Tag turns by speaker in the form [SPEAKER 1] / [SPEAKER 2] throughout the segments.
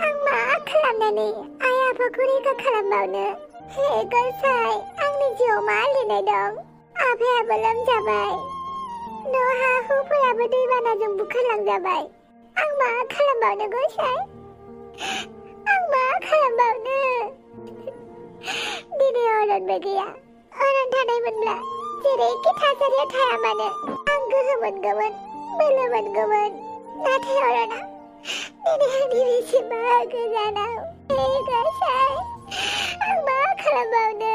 [SPEAKER 1] आं मा खालामनानै आइ आफाखौ रैखा खालामबावनो? हे गसाइ, आंनि जिउआव मा लिरनाय दं? आफायाबो लोमजाबाय, न' हा हुफोराबो दैबानाजों बुखारलांजाबाय। आं मा खालामबावनो गसाइ? आं मा खालामबावनो? दिनै अरनबो गैया। अरन थानायमोनब्ला जेरैखि थासारिया थाया मानो आं गोहो मोनगौमोन, बोलो मोनगौमोन। नाथाय अरना दिनै आंनि बेसेबा गोजानाव। हे गसाइ, आं मा खालामबावनो?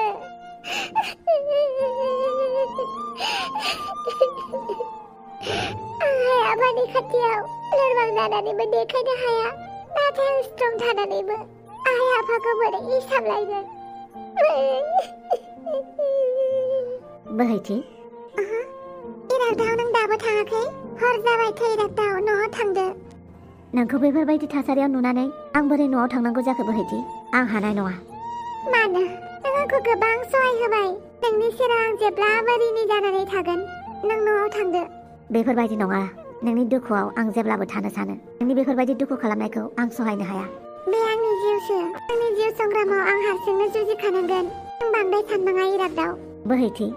[SPEAKER 1] आं आफानि खाथियाव लोरबां जानानैबो देखायनो हाया। नाथाय आं स्ट्रं थानानैबो आइ आफाखौ बोरै सामलायगोन?
[SPEAKER 2] बोहैथि,
[SPEAKER 1] इरागदाव नों दाबो थाङाखै? हर जाबायथ' इरागदाव, न'आव थांदो।
[SPEAKER 2] नोंखौ बेफोरबायदि थासारियाव नुनानै आं बोरै न'आव थांनांगौ जाखो बोहैथि? आं हानाय नङा।
[SPEAKER 1] मानो? नों आंखौ गोबां सहाय होबाय। नोंनि सेराव आं जेब्लाबो रिनि जानानै थागोन। नों न'आव थांदो।
[SPEAKER 2] बेफोरबायदि नङा। नोंनि दुखुआव आं जेब्लाबो थानो सानो। नोंनि बेफोरबायदि दुखु खालामनायखौ आं सहायनो हाया।
[SPEAKER 1] बे आंनि जिउसो। आंनि जिउ संग्रामाव आं हारसिंनो जुजिखानांगोन। नों बांद्राय साननाङा इरागदाव।
[SPEAKER 2] बोहैथि,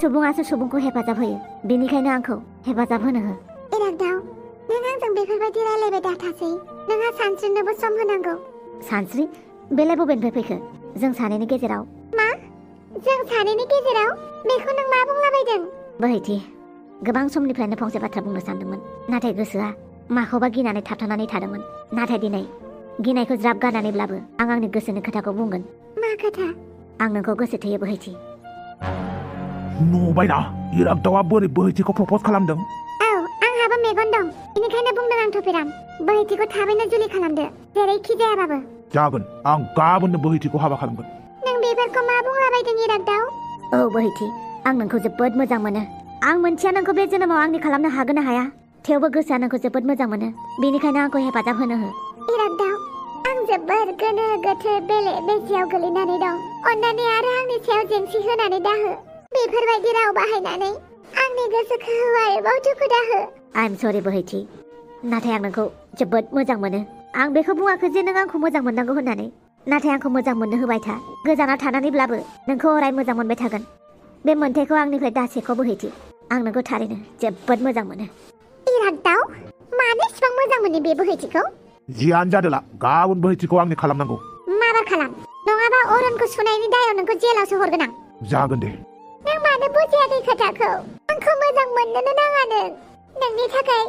[SPEAKER 2] सुबुङासो सुबुंखौ हेफाजाब होयो। बेनिखायनो आंखौ हेफाजाब होनो हो।
[SPEAKER 1] इरागदाव, नों आंजों बेफोरबायदि रायलायबाय दाथासै। नोंहा सानस्रिनोबो सम होनांगौ।
[SPEAKER 2] सानस्रि? बेलाय बबेनिफ्राय फैखो? जों सानैनि गेजेराव।
[SPEAKER 1] मा? जों सानैनि गेजेराव? बेखौ नों मा बुंलाबायदों?
[SPEAKER 2] बोहैथि, गोबां समनिफ्रायनो फंसे बाथ्रा बुंनो सानदोंमोन। नाथाय गोसोआ माखौबा गिनानै थाबथानानै थादोंमोन। नाथाय दिनै गिनायखौ ज्राब गारनानैब्लाबो आं आंनि गोसोनि खोथाखौ बुंगोन।
[SPEAKER 1] मा खोथा?
[SPEAKER 2] आं नोंखौ गोसो थोयो बोहैथि।
[SPEAKER 3] नुबायना इरागदावआ बोरै बोहैथिखौ प्रप'ज खालामदों?
[SPEAKER 1] औ, आंहाबो मेगन दं। बेनिखायनो बुंदों आं थफिराम। बोहैथिखौ थाबैनो जुलि खालामदो, जेरैखि जायाबाबो।
[SPEAKER 3] जागोन, आं गाबोननो बोहैथिखौ हाबा खालामगोन।
[SPEAKER 1] नों बेफोरखौ मा बुंलाबायदों इरागदाव?
[SPEAKER 2] औ बोहैथि, आं नोंखौ जोबोद मोजां मोनो। आं मोनथिया नोंखौ बे जोनोमाव आंनि खालामनो हागोन ना हाया। थेवबो गोसोआ नोंखौ जोबोद मोजां मोनो। बेनिखायनो आंखौ हेफाजाब होनो हो।
[SPEAKER 1] इरागदाव, आं जोबोद गोनो गोथो बेले बेजेयाव गोलैनानै दं। अन्नानै आरो आंनि सायाव जेंसि होनानै दाहो। बेफोरबायदि राव बाहायनानै आंनि गोसोखौ आरोबाव दुखु दाहो।
[SPEAKER 2] आइ एम सरि बोहैथि, नाथाय आं नोंखौ जोबोद मोजां मोनो। आं बेखौ बुङाखै जे नों आंखौ मोजां मोननांगौ होननानै। नाथाय आंखौ मोजां मोननो होबाय था। गोजानाव थानानैब्लाबो नोंखौ अराय मोजां मोनबाय थागोन। बे मोन्थायखौ आंनिफ्राय दासेखौ बोहैथि। आं नोंखौ थारैनो जोबोद मोजां मोनो।
[SPEAKER 1] इरागदाव, मानो इसिबां मोजां मोनो बे बोहैथिखौ?
[SPEAKER 3] जियानो जादोला, गाबोन बोहैथिखौ आंनि खालामनांगौ।
[SPEAKER 1] माबार खालाम, नङाबा अरनखौ सुनायनि दायाव नोंखौ जेलावसो हरगोन आं।
[SPEAKER 3] जागोन दे।
[SPEAKER 1] नों मानो बुजियाखै खोथाखौ? आंखौ मोजां मोननोनो नाङा नों। नोंनि थाखाय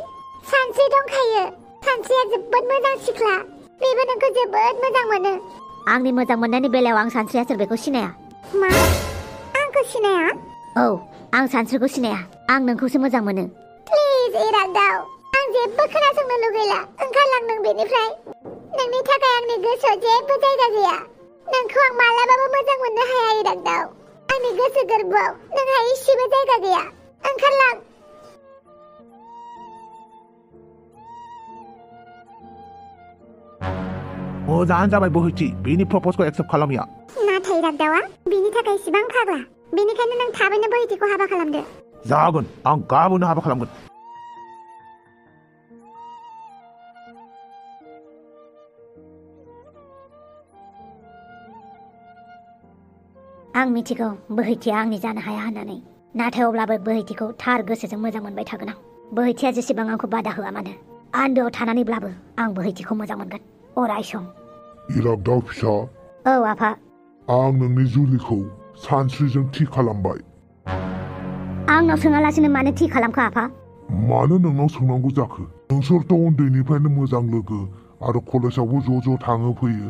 [SPEAKER 1] सानस्रि दंखायो। सानस्रिया जोबोद मोजां सिख्ला। बेबो नोंखौ जोबोद मोजां मोनो।
[SPEAKER 2] आंनि मोजां मोननायनि बेलायाव आं सानस्रिया सोर बेखौ सिनाया।
[SPEAKER 1] मा? आंखौ सिनाया?
[SPEAKER 2] औ, आं सानस्रिखौ सिनाया। आं नोंखौसो मोजां मोनो।
[SPEAKER 1] प्लिज इरागदाव, आं जेबो खोनासंनो लुगैला। ओंखारलां नों बेनिफ्राय। नोंनि थाखाय आंनि गोसोआव जेबो जायगा गैया। नोंखौ आं मालाबाबो मोजां मोननो हाया इरागदाव। आंनि गोसो गोरबोआव नोंहा इसेबो जायगा गैया। ओंखारलां।
[SPEAKER 3] मोजाङानो जाबाय बोहैथि, बेनि प्रप'जखौ एक्सेप्ट खालामिया।
[SPEAKER 1] नाथाय इरागदावआ बिनि थाखाय इसिबां फाग्ला। बेनिखायनो नों थाबैनो बोहैथिखौ हाबा खालामदो।
[SPEAKER 3] जागोन, आं गाबोननो हाबा खालामगोन।
[SPEAKER 2] आं मिथिगौ बोहैथिया आंनि जानो हाया होननानै। नाथाय अब्लाबो बोहैथिखौ थार गोसोजों मोजां मोनबाय थागोन आं। बोहैथिया जेसेबां आंखौ बादा होआ मानो, आन्दोआव थानानैब्लाबो आं बोहैथिखौ मोजां मोनगोन अराय सम।
[SPEAKER 4] इरागदाव फिसा,
[SPEAKER 2] औ आफा।
[SPEAKER 4] आं नोंनि जुलिखौ सानस्रिजों थि खालामबाय।
[SPEAKER 2] आंनाव सोङालासिनो मानो थि खालामखो आफा?
[SPEAKER 4] मानो नोंनाव सोंनांगौ जाखो? नोंसोरथ' उन्दैनिफ्रायनो मोजां लोगो आरो कलेजावबो ज' थाङो फैयो।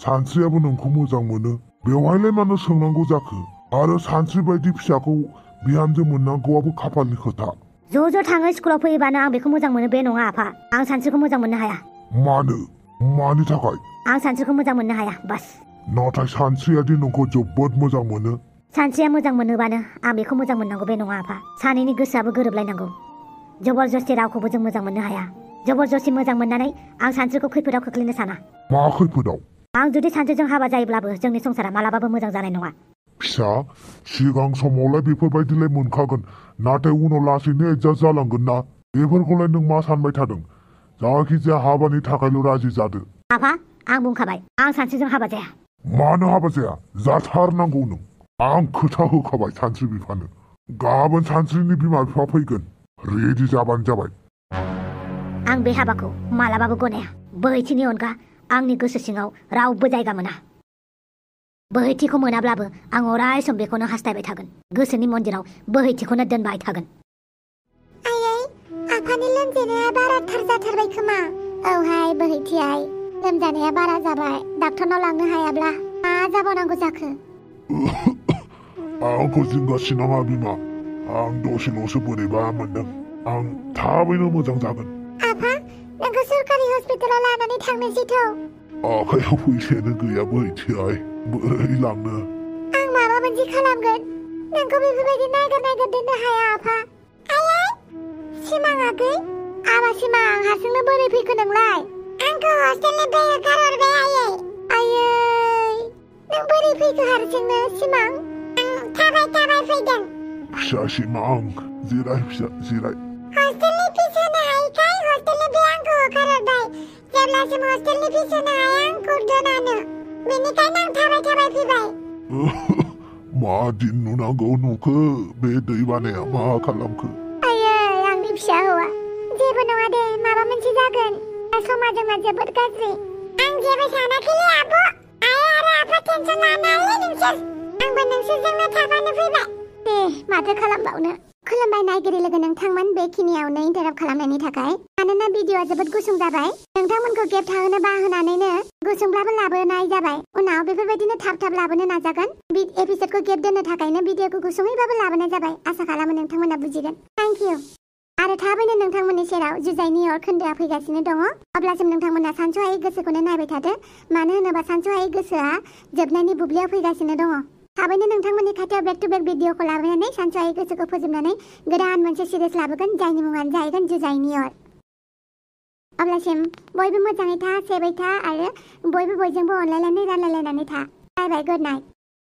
[SPEAKER 4] सानस्रियाबो नोंखौ मोजां मोनो। बेवहायलाय मानो सोंनांगौ जाखो? आरो सानस्रि बायदि फिसाखौ बिहामजो मोननांगौआबो खाफालनि खोथा।
[SPEAKER 2] ज' थाङो स्कुलाव फैयोबानो आं बेखौ मोजां मोनो बे नङा आफा। आं सानस्रिखौ मोजां मोननो हाया।
[SPEAKER 4] मानो? मानि थाखाय?
[SPEAKER 2] आं सानस्रिखौ मोजां मोननो हाया, बास।
[SPEAKER 4] नाथाय सानस्रियादि नोंखौ जोबोद मोजां मोनो।
[SPEAKER 2] सानस्रिया मोजां मोनोबानो आं बेखौ मोजां मोननांगौ बे नङा आफा। सानैनि गोसोआबो गोरोबलायनांगौ। जबरजस्ति रावखौबो जों मोजां मोननो हाया। जबरजस्ति मोजां मोननानै आं सानस्रिखौ खैफोदाव खोख्लैनो साना।
[SPEAKER 4] मा खैफोदाव?
[SPEAKER 2] आं जुदि सानस्रिजों हाबा जायोब्लाबो जोंनि संसारा मालाबाबो मोजां जानाय नङा।
[SPEAKER 4] फिसा, सिगां समावलाय बेफोरबायदिलाय मोनखागोन। नाथाय उनाव लासैनो एडजास्ट जालांगोन ना। बेफोरखौलाय नों मा सानबाय थादों? जायखिजाया हाबानि थाखायल' राजि जादो।
[SPEAKER 2] आफा आं बुंखाबाय आं सानस्रिजों हाबा जाया।
[SPEAKER 4] मानो हाबा जाया? जाथारनांगौ नों। आं खोथा होखाबाय सानस्रि बिफानो। गाबोन सानस्रिनि बिमा बिफा फैगोन। रेडि जाबानो जाबाय।
[SPEAKER 2] आं बे हाबाखौ मालाबाबो गनाया। बोहैथिनि अनगा आंनि गोसो सिङाव रावबो जायगा मोना। बोहैथिखौ मोनाब्लाबो आं अराय सम बेखौनो हास्थायबाय थागोन। गोसोनि मन्दिराव बोहैथिखौनो दोनबाय थागोन।
[SPEAKER 1] आयै आफानि लोमजानाया बाराथार जाथारबाय खोमा। औहाय बोहैथि आइ, लोमजानाया बारा जाबाय। डाक्टरनाव लांनो हायाब्ला मा जाबावनांगौ जाखो?
[SPEAKER 4] आंखौ जिंगासि नाङा बिमा। आं दसेल'सो बोरैबा मोनदों। आं थाबैनो मोजां जागोन।
[SPEAKER 1] आफा नोंखौ सरकारि हस्पिटालाव लानानै थांनोसैथ'।
[SPEAKER 4] आखायाव फैसायानो गैया बोहैथि आइ, बोरै लांनो?
[SPEAKER 1] आं माबा मोनसे खालामगोन। नोंखौ बेफोरबायदि नागिर दोननो हाया आफा। आयै सिमां आगै, आबा सिमां हारसिंनो बोरै फैखो नोंलाय? आंखौ हस्टेलनिफ्राय होखारहरबाय आयै। आयै नों बोरै फैखो हारसिंनो सिमां? आं थाबाय फैदों।
[SPEAKER 4] फिसा सिमां, जिराय फिसा जिराय।
[SPEAKER 1] हस्टेलनि फिस होनो हायिखाय हस्टेलनिफ्राय आंखौ होखारहरबाय। जेब्लासिम हस्टेलनि फिस होनो हाया आंखौ दोनानो। बेनिखायनो आं थाबाय फैबाय।
[SPEAKER 4] मा दिन नुनांगौ नुखो? बे दैबानाया मा खालामखो?
[SPEAKER 1] आयै आंनि फिसा हौवा। जेबो नङा दे, माबा मोनसे जागोन। समा जोंना जोबोद गाज्रि। आं जेबो सानाखैलै आब'। आइ आरो आफा टेनसन लानाङालै नोंसोर। आंबो नोंसोरजोंनो थाफानो फैबाय। दे माथो खालामबावनो। खुलुमबाय नायगिरि लोगो नोंथांमोन, बेखिनियावनो इन्टाराप्ट खालामनायनि थाखाय। मानोना भिडिअआ जोबोद गुसुं जाबाय। नोंथांमोनखौ गेप थाहोनो बाहोनानैनो गुसुंब्लाबो लाबोनाय जाबाय। उनाव बेफोरबायदिनो थाब लाबोनो नाजागोन। एपिसोडखौ गेप दोननो थाखायनो भिडिअखौ गुसुङैबाबो लाबोनाय जाबाय। आसा खालामो नोंथांमोना बुजिगोन। Thank you. आरो थाबैनो नोंथांमोननि सेराव जुजाइनि अर खोन्दोआ फैगासिनो दङ। अब्लासिम नोंथांमोना सानस'हायै गोसोखौनो नायबाय थादो। मानो होनोबा सानस'हायै गोसोआ जोबनायनि बुब्लियाव फैगासिनो दङ। थाबैनो नोंथांमोननि खाथियाव बेक टु बेक भिडिअखौ लाबोनानै सानस'हायै गोसोखौ फोजोबनानै गोदान मोनसे सिरिज लाबोगोन, जायनि मुङानो जाहैगोन जुजाइनि अर। अब्लासिम बयबो मोजाङै था, सेबै था आरो बयबो बयजोंबो अनलायनानै रानलायलायनानै था। बाय बाय, गुड नाइट।